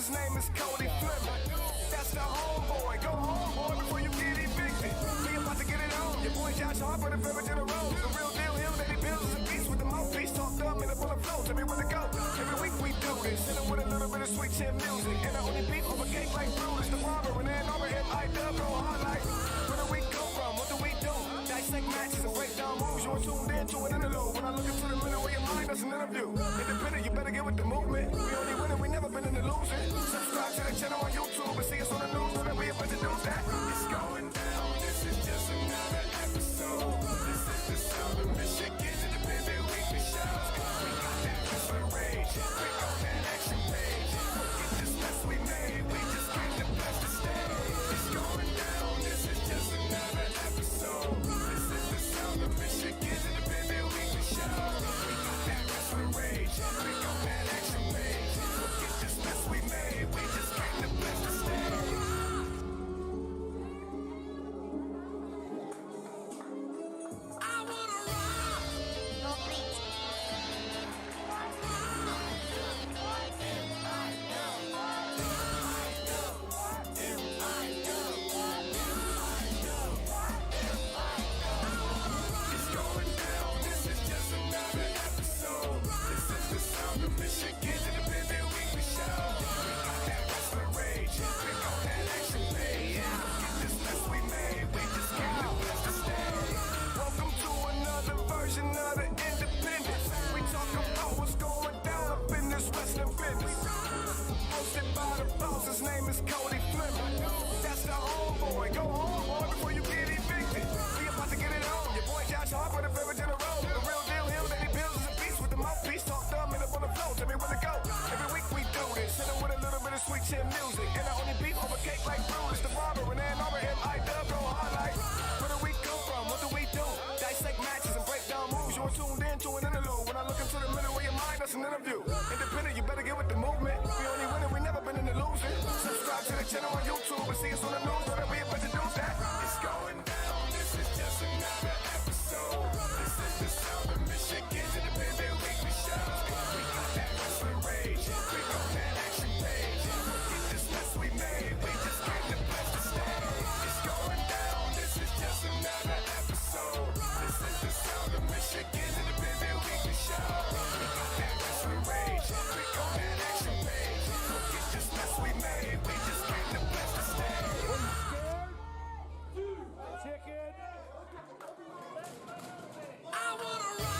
boss's name is Cody Fleming. That's the homeboy. Go home, boy, before you get evicted. We about to get it on. Your boy Josh Harper, the favorite in a row. The real deal, him, that he builds a beast with the mouthpiece talked up and up on the floor. Tell me where to go. Every week we do this. Hit him with a little bit of sweet chin music. And the only beat over cake like Brutus, the barber, and then over MIW go hard like. Where do we come from? What do we do? Dissect matches and break down moves. You're tuned in to an interlude. When I look into the middle of your mind, that's an interview. Independent, you better get with the movement. We only winning, we never been in the losing. Subscribe to the channel on YouTube and see us on the news. Know that we about to do that. It's going down. This is just another episode. This is the sound of Michigan Independent Weekly Show. We got that Rasslin Rage. Click on that action page. Get this mess we made. We just came to bless the stage. It's going down. This is just another episode. This is the sound of Michigan Independent Weekly Show. We got that Rasslin Rage. Click on that action page. Get this mess we made. We just came to bless the stage. Music and the only beat over cake like Brutus, the barber, and then over MIW go hard like. Where do we come from? What do we do? Dissect matches and break down moves. You're tuned in to an interlude. When I look into the middle of your mind, that's an interview. Independent, you better get with the movement. We only winning, we never been in the losing. Subscribe to the channel on YouTube and see us on the news. Know that we about to do that. It's going down. This is just another episode. This is the sound of Michigan Independent Weekly Show. We got that Rasslin Rage. Click on that action page. We made, we just came to bless the stage. It's going down, this is just another episode. This is the sound of Michigan Independent Weekly Show. We got that Rasslin Rage, click on that action page. Get this mess we made, we just came to bless the stage. Chicken. I wanna run.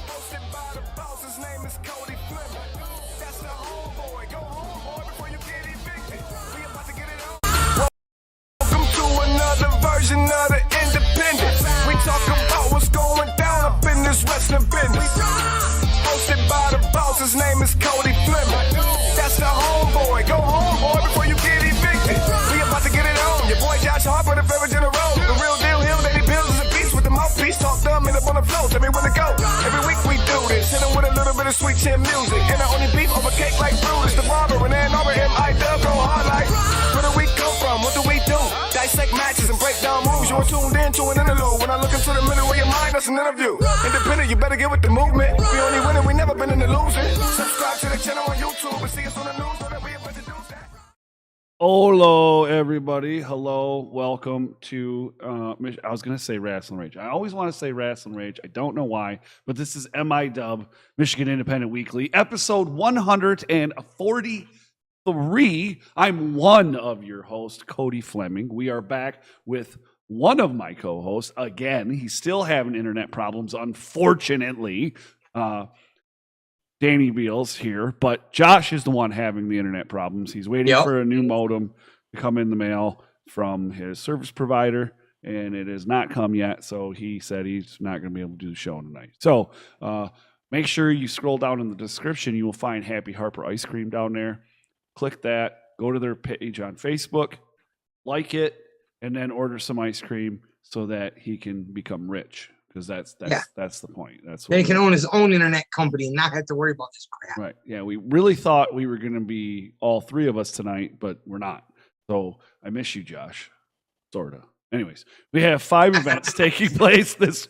Hosted by the boss, his name is Cody Fleming. That's the homeboy. Go home, boy, before you get evicted. We about to get it on. Welcome to another version of the Independence. We talk about what's going down up in this wrestling business. Hosted by the boss, his name is Cody Fleming. That's the homeboy. Go home, boy, before you get evicted. We about to get it on. Your boy Josh Harper, the favorite in a row. The real deal, him, that he builds a beast with the mouthpiece talked up and up on the floor. Tell me where to go. Every week we do this. Hit him with a little bit of sweet chin music. And the only beat over cake like Brutus, the barber, and then over MIW go hard like. Where do we come from? What do we do? Dissect matches and break down moves. You're tuned in to an interlude. When I look into the middle of your mind, that's an interview. Independent, you better get with the movement. We only winning, we never been in the losing. Subscribe to the channel on YouTube and see us on the news. Know that we about to do that. Hello, everybody. Hello. Welcome to, I was going to say Rasslin Rage. I always want to say Rasslin Rage. I don't know why, but this is MIW, Michigan Independent Weekly, episode 143. I'm one of your hosts, Cody Fleming. We are back with one of my co-hosts. Again, he's still having internet problems, unfortunately. Danny Beals here, but Josh is the one having the internet problems. He's waiting for a new modem to come in the mail from his service provider, and it has not come yet. So he said he's not going to be able to do the show tonight. So make sure you scroll down in the description. You will find Happy Harper Ice Cream down there. Click that. Go to their page on Facebook, like it, and then order some ice cream so that he can become rich. Because that's the point. That's what then he can own his own internet company and not have to worry about this crap. Right. Yeah, we really thought we were going to be all three of us tonight, but we're not. So I miss you, Josh. Sort of. Anyways, we have 4 events taking place this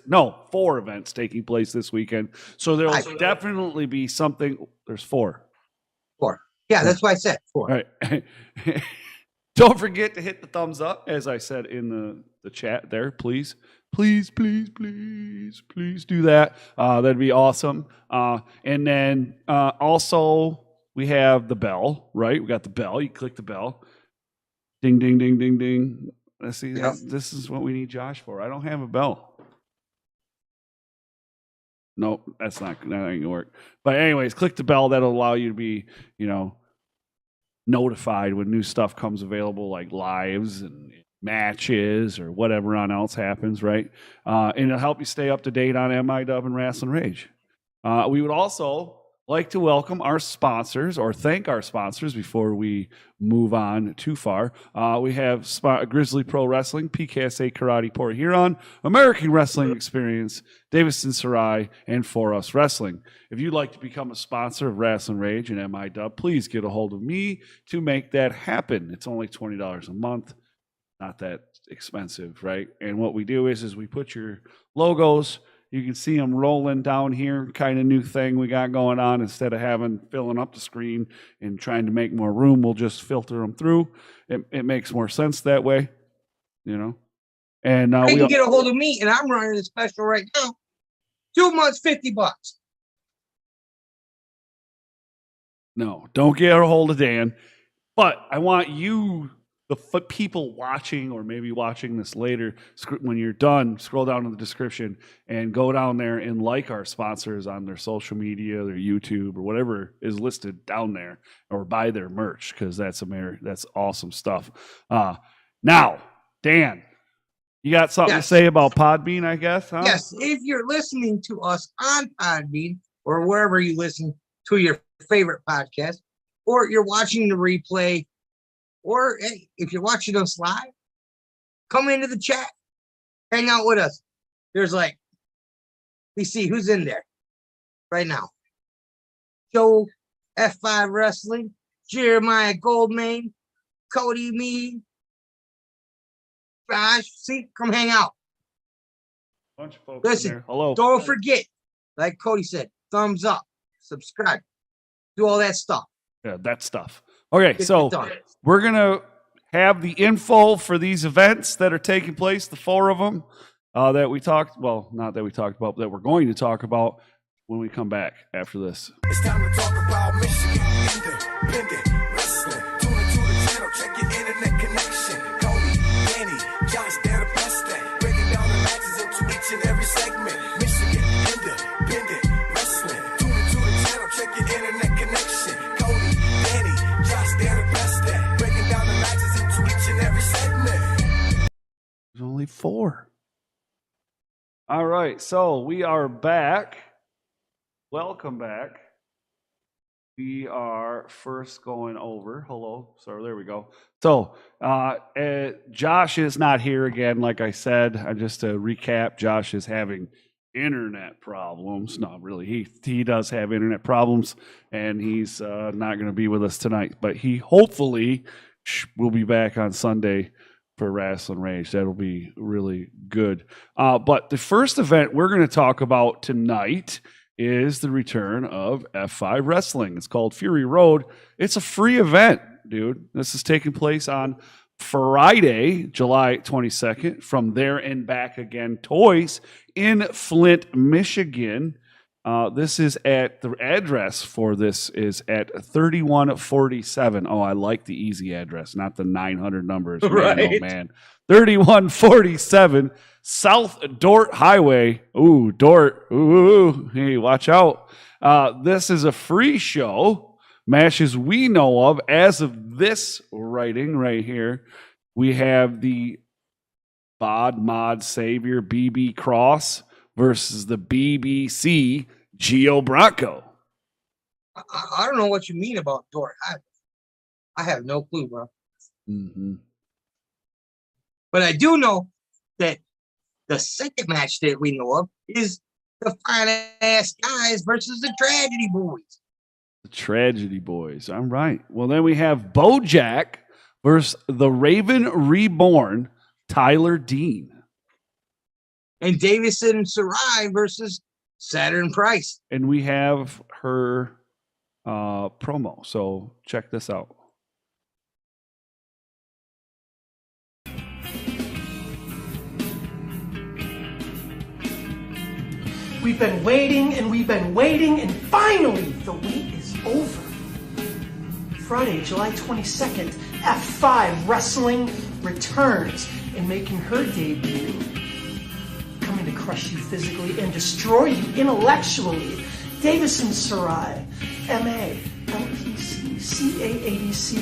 weekend. So there will definitely be something. There's 4. 4. Yeah, that's why I said 4. All right. Don't forget to hit the thumbs up, as I said in the chat there, please. Please do that. That'd be awesome. And then also we have the bell, right? We got the bell. You click the bell. Ding, ding, ding, ding, ding. Let's see. Yep. This is what we need Josh for. I don't have a bell. No, that ain't gonna work. But anyways, click the bell. That'll allow you to be, notified when new stuff comes available, like lives and matches or whatever else happens, right? And it'll help you stay up to date on MIW and Rasslin Rage. We would also like to welcome our sponsors, or thank our sponsors before we move on too far. We have Grizzly Pro Wrestling, PKSA Karate Port Huron, American Wrestling Experience, Davison Sarai, and For Us Wrestling. If you'd like to become a sponsor of Rasslin Rage and MIW, please get a hold of me to make that happen. It's only $20 a month. Not that expensive, right? And what we do is we put your logos. You can see them rolling down here, kind of new thing we got going on. Instead of filling up the screen and trying to make more room, we'll just filter them through. It makes more sense that way, And you can get a hold of me, and I'm running a special right now. 2 months, $50. No, don't get a hold of Dan. But I want you, the people watching or maybe watching this later, when you're done, scroll down in the description and go down there and like our sponsors on their social media, their YouTube, or whatever is listed down there, or buy their merch, because that's awesome stuff. Now, Dan, you got something to say about Podbean, I guess, huh? Yes, if you're listening to us on Podbean or wherever you listen to your favorite podcast, or you're watching the replay, or hey, if you're watching us live, come into the chat, hang out with us. There's let me see who's in there right now. Joe, F5 Wrestling, Jeremiah Goldman, Cody Me, Josh. See, come hang out. Bunch of folks Listen, in there. Hello. Don't forget, like Cody said, thumbs up, subscribe, do all that stuff. Yeah, that stuff. Okay, so we're going to have the info for these events that are taking place, the 4 of them not that we talked about, but that we're going to talk about when we come back after this. It's time to talk about Michigan independent wrestling. Tune into the channel, check your internet connection. Cody, Danny, Josh, they're the best at breaking down the matches into each and every segment. Michigan independent wrestling. Tune into the channel, check your internet connection. Cody, Danny, Josh, they're the best at breaking down the matches into each and every segment. There's only 4. All right, so we are back. Welcome back. We are first going over. Hello. So there we go. So Josh is not here again, like I said. Just to recap, Josh is having internet problems. No, really, he does have internet problems, and he's not going to be with us tonight. But he hopefully will be back on Sunday for Rasslin Rage. That'll be really good. But the first event we're going to talk about tonight is the return of F5 Wrestling. It's called Fury Road. It's a free event, dude. This is taking place on Friday, July 22nd, from There and Back Again Toys in Flint, Michigan. This is at the address for this is at 3147. Oh, I like the easy address, not the 900 numbers. Man, Right. oh, man. 3147 South Dort Highway. Ooh, Dort. Ooh, hey, watch out. This is a free show. Matches we know of as of this writing right here. We have the Bod Mod Savior BB Cross versus the BBC Geo Bronco. I don't know what you mean about Dort. I have no clue, bro. Mm-hmm. But I do know that the second match that we know of is the Fine Ass Guys versus the Tragedy Boys. The Tragedy Boys. All right. Well, then we have Bojack versus the Raven Reborn, Tyler Dean. And Davison Sarai versus Saturn Price. And we have her promo. So check this out. We've been waiting and we've been waiting, and finally the wait is over. Friday, July 22nd, F5 Wrestling returns and making her debut. Coming to crush you physically and destroy you intellectually. Davison Sarai, MA, LPC, CAADC,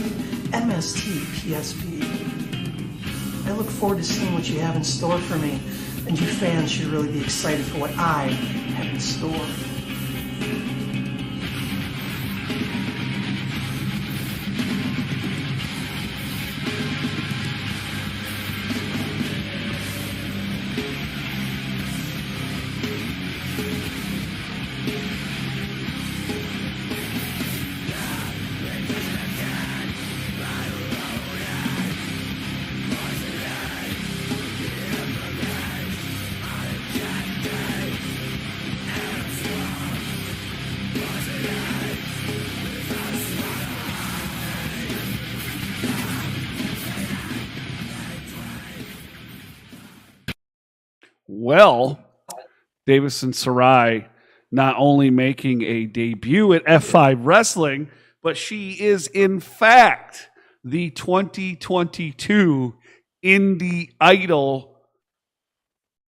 MST, PSP. I look forward to seeing what you have in store for me, and you fans should really be excited for what I have in store. Well, Davison Sarai not only making a debut at F5 Wrestling, but she is in fact the 2022 Indie Idol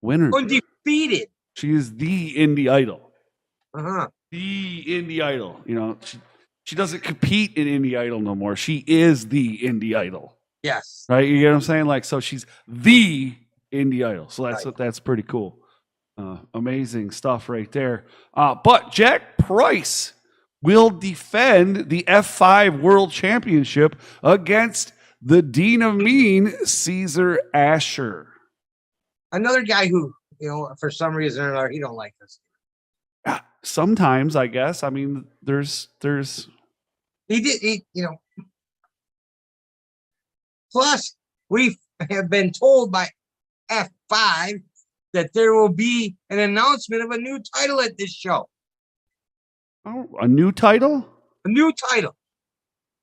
winner. Undefeated. She is the Indie Idol. Uh-huh. The Indie Idol. You know, she doesn't compete in Indie Idol no more. She is the Indie Idol. Yes. Right? You get what I'm saying? Like, so she's the Indie Idol. So that's pretty cool. Amazing stuff right there. But Jack Price will defend the F5 World Championship against the Dean of Mean, Caesar Asher. Another guy who, you know, for some reason or another, he don't like this. Sometimes, I guess. I mean, there's. He, you know. Plus, we have been told by F5 that there will be an announcement of a new title at this show. Oh, a new title? A new title.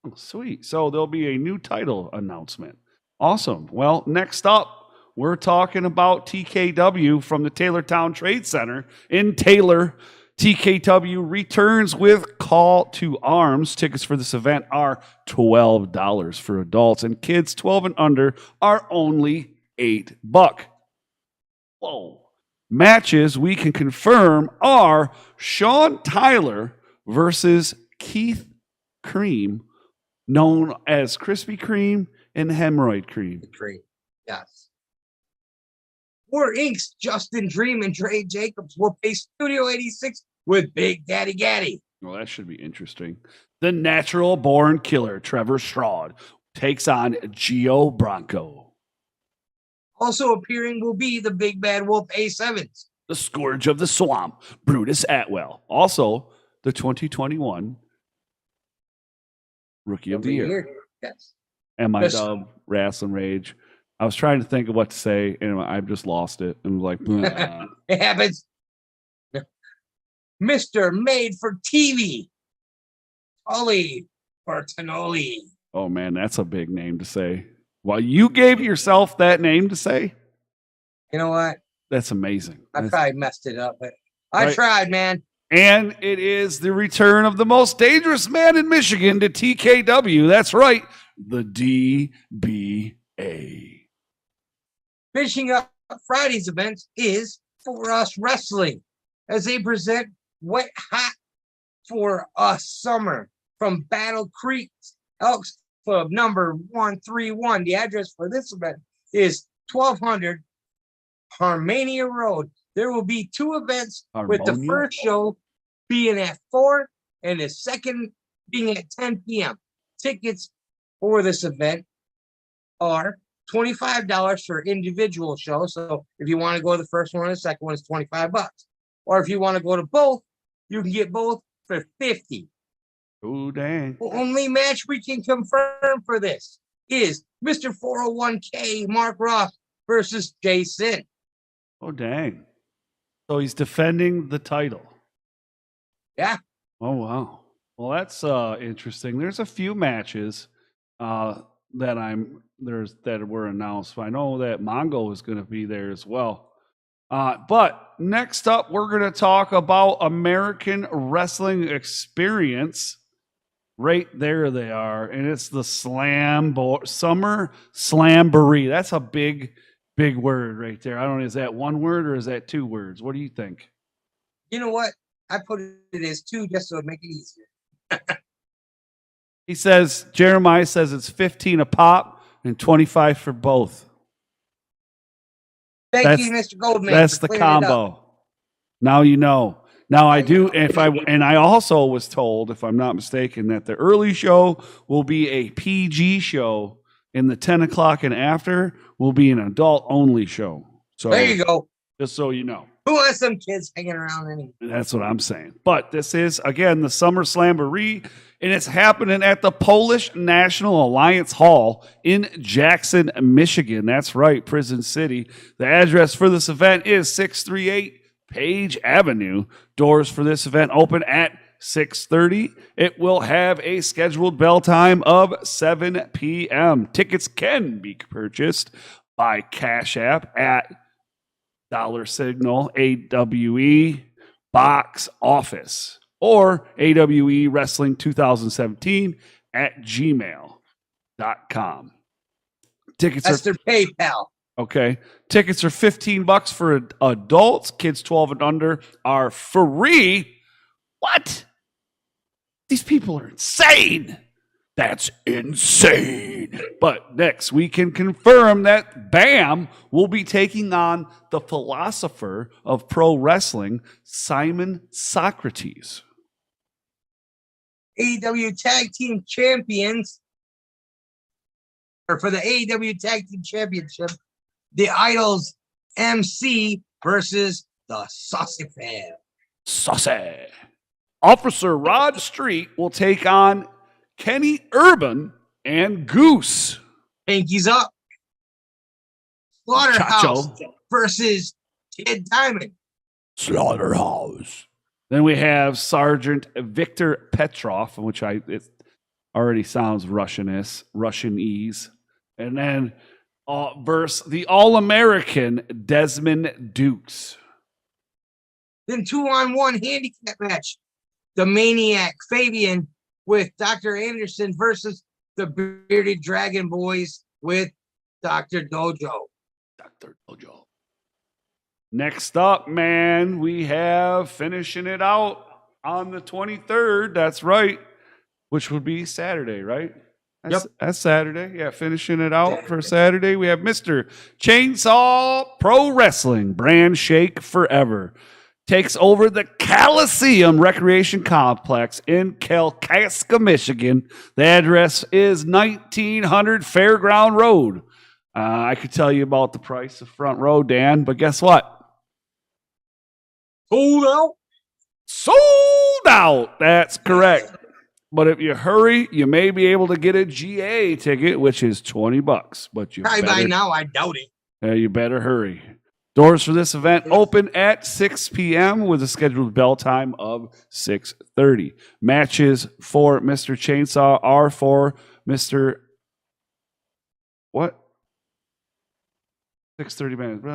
Oh, sweet. So there'll be a new title announcement. Awesome. Well, next up, we're talking about TKW from the Taylortown Trade Center in Taylor. TKW returns with Call to Arms. Tickets for this event are $12 for adults, and kids 12 and under are only $8. Whoa. Matches we can confirm are Sean Tyler versus Keith Cream, known as Krispy Kreme and Hemorrhoid Cream. Great. Yes. War Inc.'s Justin Dream and Trey Jacobs will face Studio 86 with Big Daddy Gaddy. Well, that should be interesting. The Natural Born Killer, Trevor Straude, takes on Geo Bronco. Also appearing will be the Big Bad Wolf A7s. The Scourge of the Swamp, Brutus Atwell. Also, the 2021 Rookie of the Year. Yes. MIW, Rasslin Rage. I was trying to think of what to say, and I've just lost it. And like, it happens. Mr. Made for TV. Tully Bertinoli. Oh, man, that's a big name to say. Well, you gave yourself that name to say? You know what? That's amazing. I probably messed it up, but I tried, man. And it is the return of the most dangerous man in Michigan to TKW. That's right, the DBA. Finishing up Friday's events is For Us Wrestling, as they present Wet Hot for Us Summer from Battle Creek Elks Club number 131. The address for this event is 1200 Harmania Road. There will be 2 events, with the Harmonia? first show being at 4 and the second being at 10 p.m. Tickets for this event are $25 for individual shows. So if you want to go to the first one and the second one, it's $25. Or if you want to go to both, you can get both for $50. Oh, dang. The only match we can confirm for this is Mr. 401k Mark Ross versus Jason. Oh, dang. So he's defending the title. Yeah. Oh, wow. Well, that's interesting. There's a few matches that were announced. I know that Mongo is going to be there as well. But next up, we're going to talk about American Wrestling Experience. Right there they are. And it's the Summer Slamboree. That's a big word right there. I don't know, is that one word or is that 2 words? What do you think? You know what? I put it as 2 just so it make it easier. He says, Jeremiah says it's 15 a pop and 25 for both. Thank you, Mr. Goldman. That's the combo. Now you know. Now I do, and I also was told, if I'm not mistaken, that the early show will be a PG show, and the 10 o'clock and after will be an adult only show. So there you go. Just so you know. Who wants some kids hanging around anyway? That's what I'm saying. But this is, again, the Summer Slamboree, and it's happening at the Polish National Alliance Hall in Jackson, Michigan. That's right, Prison City. The address for this event is 638 Page Avenue. Doors for this event open at 6:30. It will have a scheduled bell time of 7 p.m. Tickets can be purchased by Cash App at $Signal AWE Box Office or AWE Wrestling 2017 at gmail.com. That's their PayPal. Okay. Tickets are $15 for adults. Kids 12 and under are free. What? These people are insane. That's insane. But next, we can confirm that BAM will be taking on the philosopher of pro wrestling, Simon Socrates. AEW Tag Team Champions, or for the AEW Tag Team Championship, the Idols MC versus the Saucy Fam. Saucy. Officer Rod Street will take on Kenny Urban and Pinkies up. Slaughterhouse Chacho versus Kid Diamond. Slaughterhouse. Then we have Sergeant Victor Petrov, which it already sounds Russianese. And then versus the All-American Desmond Dukes. Then 2-on-1 handicap match. The Maniac Fabian with Dr. Anderson versus the Bearded Dragon Boys with Dr. Dojo. Dr. Dojo. Next up, man, we have finishing it out on the 23rd. That's right. Which would be Saturday, right? That's Saturday. Yeah, finishing it out for Saturday. We have Mr. Chainsaw Pro Wrestling, Brand Shake Forever. Takes over the Coliseum Recreation Complex in Kalkaska, Michigan. The address is 1900 Fairground Road. I could tell you about the price of front row, Dan, but guess what? Sold out. Sold out. That's correct. But if you hurry, you may be able to get a GA ticket, which is $20. But you by now, I doubt it. You better hurry. Doors for this event open at 6 p.m. with a scheduled bell time of 6:30. Matches for Mr. Chainsaw are for Mr. What? 6:30 minutes.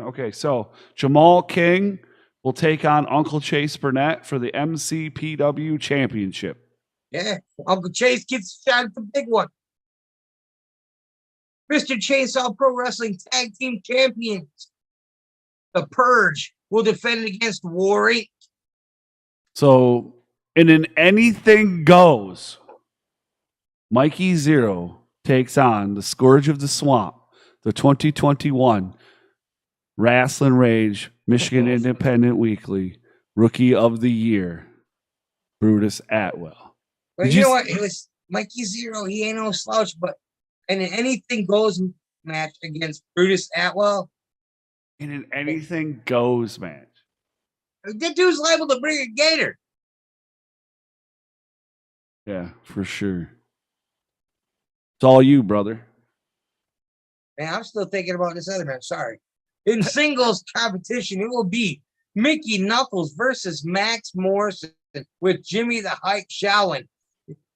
Okay, so Jamal King will take on Uncle Chase Burnett for the MCPW Championship. Yeah, Uncle Chase gets shot at the big one. Mr. Chainsaw Pro Wrestling Tag Team Champions. The Purge will defend against War Inc. So, in an anything goes, Mikey Zero takes on the Scourge of the Swamp, the 2021 Rasslin Rage, Michigan Independent Weekly, Rookie of the Year, Brutus Atwell. But you know what? It was Mikey Zero. He ain't no slouch, but in an anything goes match against Brutus Atwell. In an anything goes match. That dude's liable to bring a gator. Yeah, for sure. It's all you, brother. Man, I'm still thinking about this other match. Sorry. In singles competition, it will be Mickey Knuckles versus Max Morrison with Jimmy the Hype Shaolin.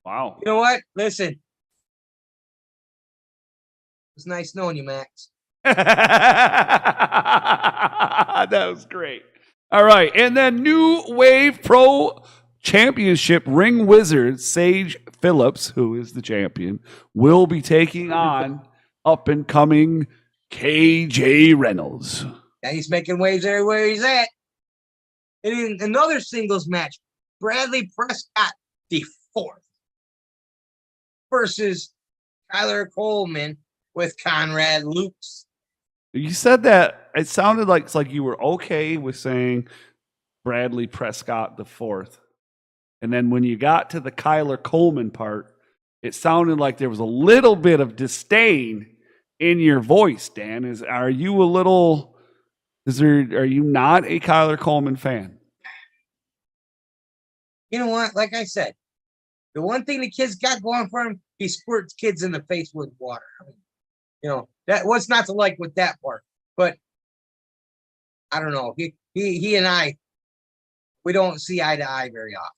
Wow. You know what? Listen. It's nice knowing you, Max. That was great. All right. And then New Wave Pro Championship ring wizard Sage Phillips, who is the champion, will be taking on up and coming KJ Reynolds. Yeah, he's making waves everywhere he's at. And in another singles match, Bradley Prescott, the fourth, versus Tyler Coleman with Conrad Lukes. You said that it sounded like it's like you were okay with saying Bradley Prescott the fourth. And then when you got to the Kyler Coleman part, it sounded like there was a little bit of disdain in your voice, Dan. Are you not a Kyler Coleman fan? You know what? Like I said, the one thing the kid's got going for him, he squirts kids in the face with water. I mean, you know, that what's not to like with that part. But I don't know. He and I, we don't see eye to eye very often.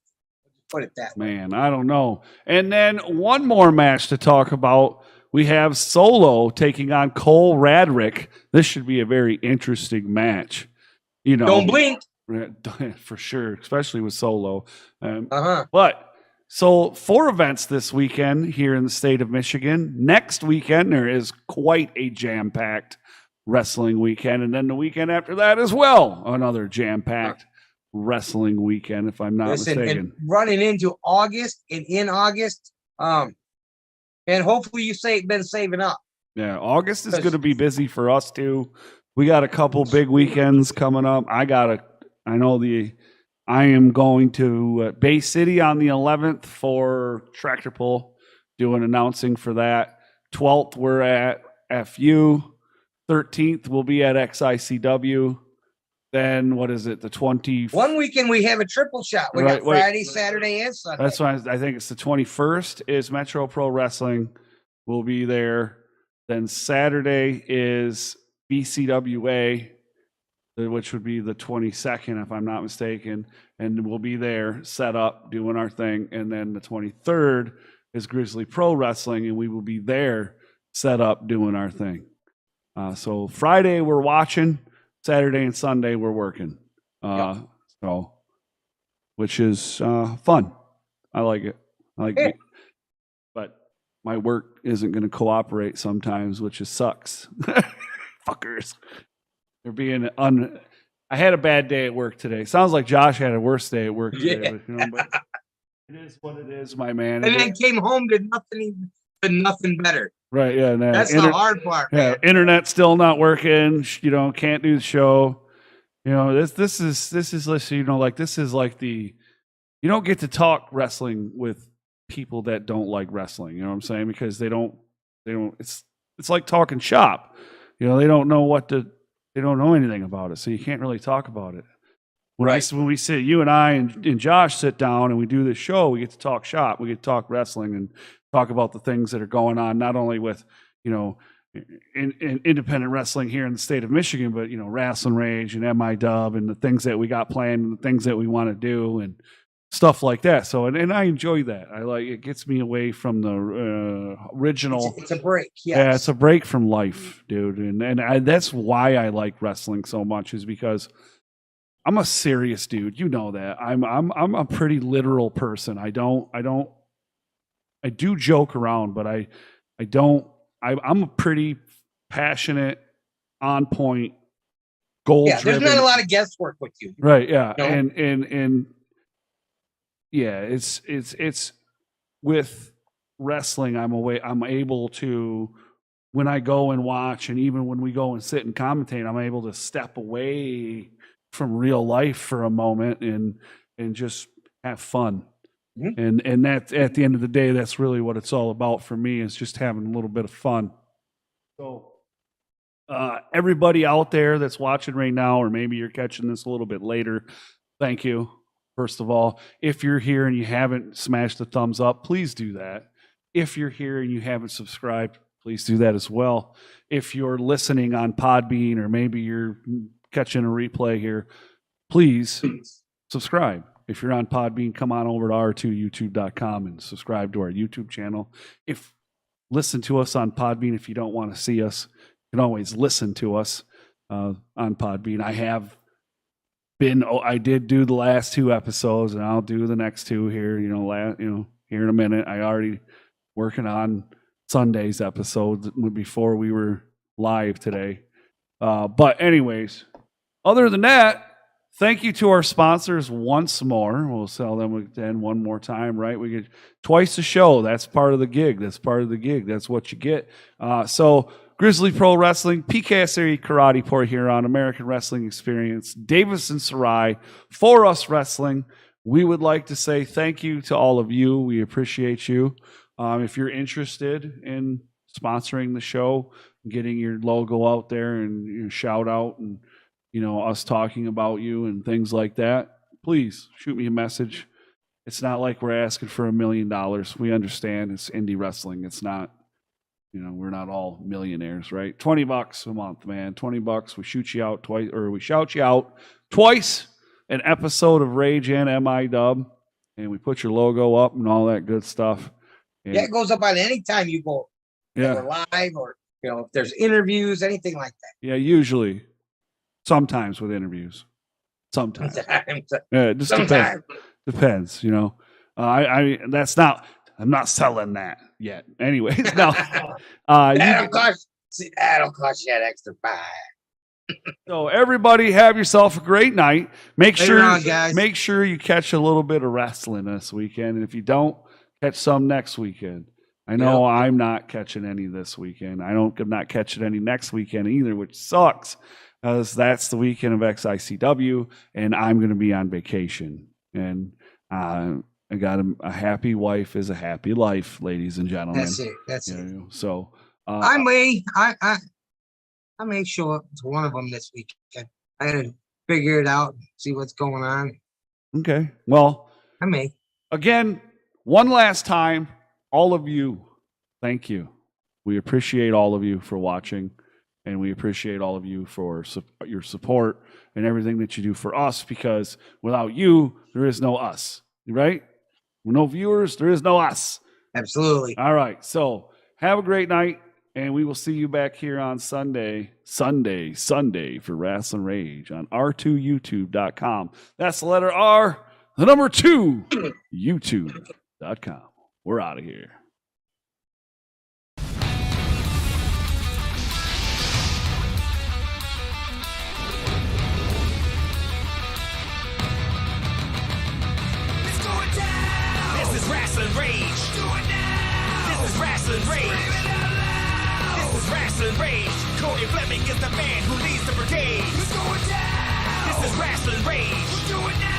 Put it that way. Man, I don't know. And then one more match to talk about. We have Solo taking on Cole Radrick. This should be a very interesting match. You know, Don't blink. For sure, especially with Solo. Uh-huh. But so 4 events this weekend here in the state of Michigan. Next weekend, there is quite a jam-packed wrestling weekend. And then the weekend after that as well, another jam-packed wrestling weekend, if I'm not mistaken. And running into August and in August, and hopefully you been saving up. Yeah, August is going to be busy for us too. We got a couple big weekends coming up. I am going to Bay City on the 11th for Tractor Pull, doing announcing for that. 12th, we're at FU. 13th, we'll be at XICW. Then what is it? The 20th. One weekend we have a triple shot. We got Friday, Saturday, and Sunday. That's why I think it's the 21st is Metro Pro Wrestling. We'll be there. Then Saturday is BCWA, which would be the 22nd, if I'm not mistaken. And we'll be there set up doing our thing. And then the 23rd is Grizzly Pro Wrestling, and we will be there set up doing our thing. So Friday we're watching. Saturday and Sunday we're working. So, which is fun. I like it. It. But my work isn't going to cooperate sometimes, which sucks. Fuckers. They're being I had a bad day at work today. Sounds like Josh had a worse day at work today. Yeah. But, you know, but it is what it is, my man. And then came home to nothing better. Right, yeah. That's the hard part. Yeah, man. Internet's still not working. You know, can't do the show. You know, this is listen. You know, like this is like you don't get to talk wrestling with people that don't like wrestling. You know what I'm saying? Because they don't. It's like talking shop. You know, they don't know anything about it, so you can't really talk about it. When we sit, you and I and Josh sit down and we do this show, we get to talk shop. We get to talk wrestling and talk about the things that are going on, not only with, you know, in independent wrestling here in the state of Michigan, but, you know, Rasslin Rage and MIW and the things that we got planned and the things that we want to do and stuff like that. So, and I enjoy that. It gets me away from the original. It's a break. Yes. Yeah, it's a break from life, dude. And that's why I like wrestling so much, is because I'm a serious dude. You know that. I'm a pretty literal person. I do joke around, but I'm a pretty passionate, on point, goal driven. There's not a lot of guesswork with you. Right, yeah. No. And yeah, it's with wrestling I'm able to when I go and watch, and even when we go and sit and commentate, I'm able to step away from real life for a moment and just have fun. Mm-hmm. And that, at the end of the day, that's really what it's all about for me, is just having a little bit of fun. So everybody out there that's watching right now, or maybe you're catching this a little bit later, thank you. First of all, if you're here and you haven't smashed the thumbs up, please do that. If you're here and you haven't subscribed, please do that as well. If you're listening on Podbean, or maybe you're catching a replay here, please subscribe. If you're on Podbean, come on over to r2youtube.com and subscribe to our YouTube channel. Listen to us on Podbean. If you don't want to see us, you can always listen to us on Podbean. I did do the last 2 episodes, and I'll do the next 2 here, here in a minute. I already working on Sunday's episode before we were live today. But anyways, other than that, thank you to our sponsors once more. We'll sell them again one more time, right? We get twice a show. That's part of the gig. That's what you get. So Grizzly Pro Wrestling, PKSA Karate, Port Huron, American Wrestling Experience, Davison Sarai, For Us Wrestling. We would like to say thank you to all of you. We appreciate you. If you're interested in sponsoring the show, getting your logo out there and your shout out, and us talking about you and things like that, please shoot me a message. It's not like we're asking for $1 million. We understand it's indie wrestling. It's not, we're not all millionaires, right? $20 a month, man. $20. We shoot you out twice, or we shout you out twice an episode of Rage and MIW, and we put your logo up and all that good stuff. And it goes up on any time you go. Or live, or if there's interviews, anything like that. Yeah, usually. Sometimes with interviews. Sometimes. It just depends, that's not, I'm not selling that yet. Anyways, no. That'll cost you that extra $5. So everybody have yourself a great night. Make sure you catch a little bit of wrestling this weekend. And if you don't, catch some next weekend. I know I'm not catching any this weekend. I'm not catching any next weekend either, which sucks, because that's the weekend of XICW, and I'm going to be on vacation. And I got a happy wife is a happy life, ladies and gentlemen. That's it. So I may show up to one of them this weekend. I gotta figure it out, see what's going on. Okay. Well, I may. Again, one last time, all of you, thank you. We appreciate all of you for watching, and we appreciate all of you for your support and everything that you do for us, because without you, there is no us, right? With no viewers, there is no us. Absolutely. All right. So have a great night, and we will see you back here on Sunday for Rasslin Rage on r2youtube.com. That's the letter R, the number 2, youtube.com. We're out of here. It's going down. This is Rasslin Rage. It's going down. This is Rasslin Rage. Scream it out loud. This is Rasslin Rage. Cody Fleming is the man.